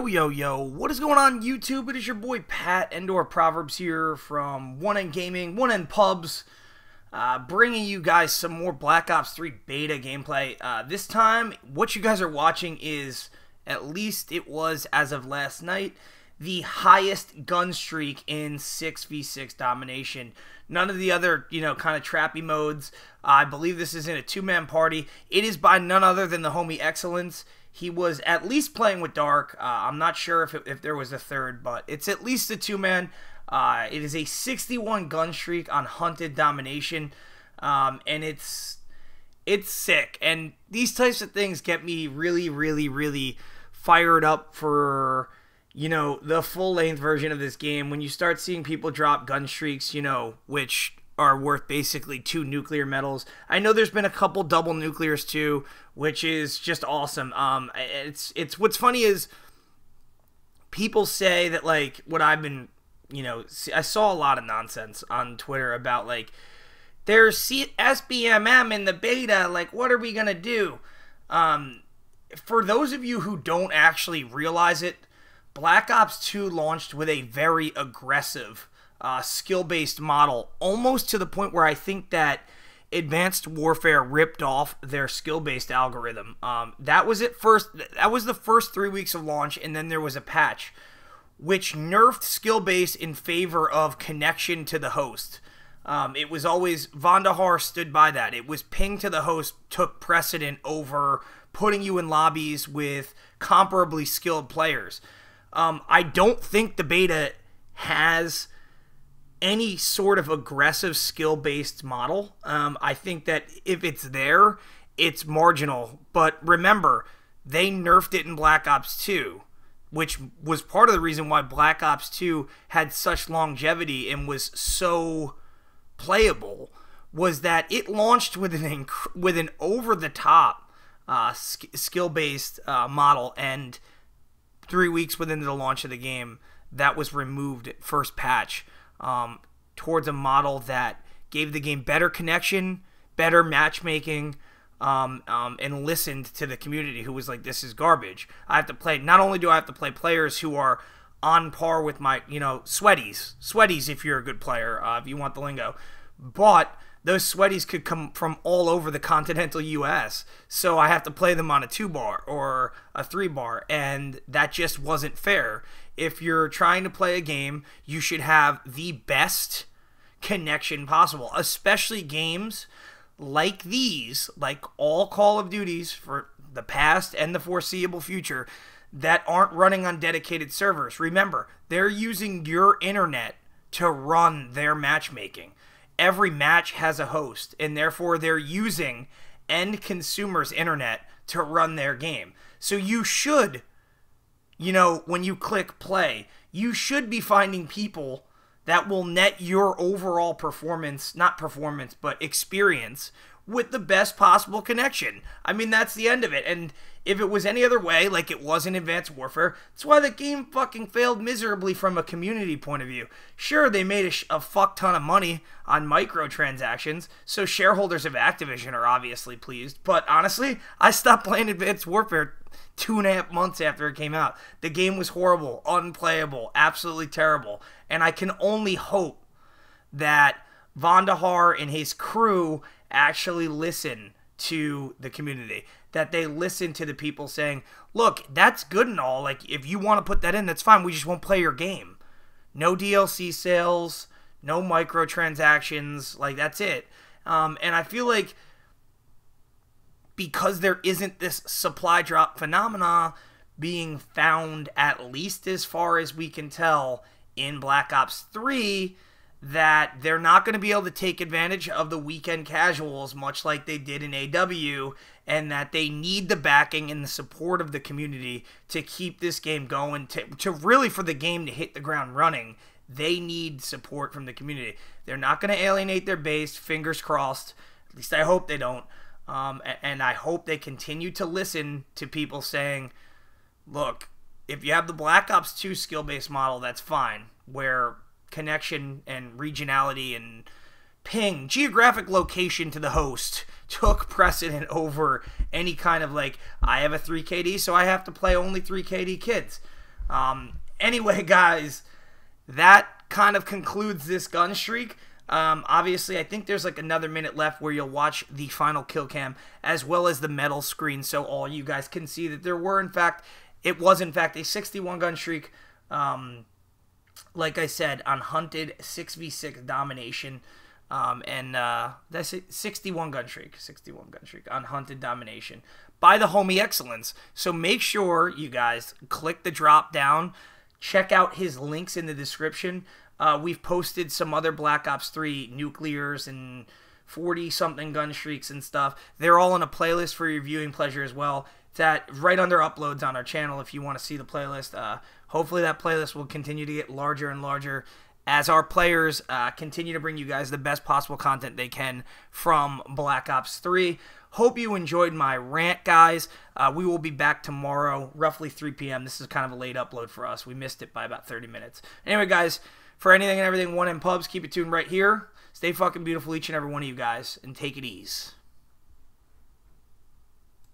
Yo, what is going on YouTube? It is your boy Pat Endor Proverbs here from One End Gaming, One End Pubs, bringing you guys some more Black Ops 3 beta gameplay. This time, what you guys are watching is, at least it was as of last night, the highest gun streak in 6v6 domination. None of the other, kind of trappy modes. I believe this is in a two-man party. It is by none other than the homie Excellence. He was at least playing with Dark. I'm not sure if there was a third, but it's at least a two-man. It is a 61 gun streak on Hunted Domination, and it's sick. And these types of things get me really fired up for, the full-length version of this game. When you start seeing people drop gun streaks, which are worth basically 2 nuclear medals. I know there's been a couple double nuclears too, which is just awesome. It's what's funny is people say that, like, what I've been, I saw a lot of nonsense on Twitter about, like, there's SBMM in the beta, like, what are we gonna do? For those of you who don't actually realize it, Black Ops 2 launched with a very aggressive skill-based model, almost to the point where I think that Advanced Warfare ripped off their skill-based algorithm. That was it first. That was the first 3 weeks of launch, and then there was a patch which nerfed skill-based in favor of connection to the host. It was always Vandahar stood by that. It was ping to the host took precedent over putting you in lobbies with comparably skilled players. I don't think the beta has any sort of aggressive skill-based model. I think that if it's there, it's marginal. But remember, they nerfed it in Black Ops 2, which was part of the reason why Black Ops 2 had such longevity and was so playable, was that it launched with an over-the-top skill-based model, and 3 weeks within the launch of the game, that was removed at first patch. Towards a model that gave the game better connection, better matchmaking, and listened to the community who was like, this is garbage. I have to play, not only do I have to play players who are on par with my, sweaties if you're a good player, if you want the lingo, but those sweaties could come from all over the continental US, so I have to play them on a 2-bar or a 3-bar, and that just wasn't fair. If you're trying to play a game, you should have the best connection possible, especially games like these, like all Call of Duties for the past and the foreseeable future, that aren't running on dedicated servers. Remember, they're using your internet to run their matchmaking. Every match has a host, and therefore they're using end consumers' internet to run their game. So you should, when you click play, you should be finding people that will net your overall performance, not performance, but experience with the best possible connection. I mean, that's the end of it. And if it was any other way, like it was in Advanced Warfare, that's why the game fucking failed miserably from a community point of view. Sure, they made a fuck ton of money on microtransactions, so shareholders of Activision are obviously pleased. But honestly, I stopped playing Advanced Warfare 2.5 months after it came out. The game was horrible, unplayable, absolutely terrible. And I can only hope that Vandahar and his crew actually listen to the community, that they listen to the people saying, look, that's good and all, like, if you want to put that in, that's fine, we just won't play your game. No DLC sales, no microtransactions, like, that's it. And I feel like because there isn't this supply drop phenomena being found, at least as far as we can tell, in Black Ops 3, that they're not going to be able to take advantage of the weekend casuals much like they did in AW, and that they need the backing and the support of the community to keep this game going, to really, for the game to hit the ground running. They need support from the community. They're not going to alienate their base, fingers crossed. At least I hope they don't. And I hope they continue to listen to people saying, look, if you have the Black Ops 2 skill-based model, that's fine, where connection and regionality and ping, geographic location to the host, took precedent over any kind of, like, I have a 3KD, so I have to play only 3KD kids. Anyway, guys, that kind of concludes this gun streak. Obviously, I think there's like another minute left where you'll watch the final kill cam as well as the medal screen, so all you guys can see that it was in fact a 61 gun streak. Like I said, on hunted 6v6 domination, and that's it, 61 gun streak on hunted domination by the homie Excellence. So make sure you guys click the drop down, check out his links in the description. We've posted some other Black Ops 3 nuclears and 40-something gun streaks and stuff. They're all in a playlist for your viewing pleasure as well. It's right under uploads on our channel if you want to see the playlist. Hopefully that playlist will continue to get larger and larger as our players continue to bring you guys the best possible content they can from Black Ops 3. Hope you enjoyed my rant, guys. We will be back tomorrow, roughly 3 p.m. This is kind of a late upload for us. We missed it by about 30 minutes. Anyway, guys, for anything and everything 1M Pubs, keep it tuned right here. Stay fucking beautiful, each and every one of you guys, and take it easy.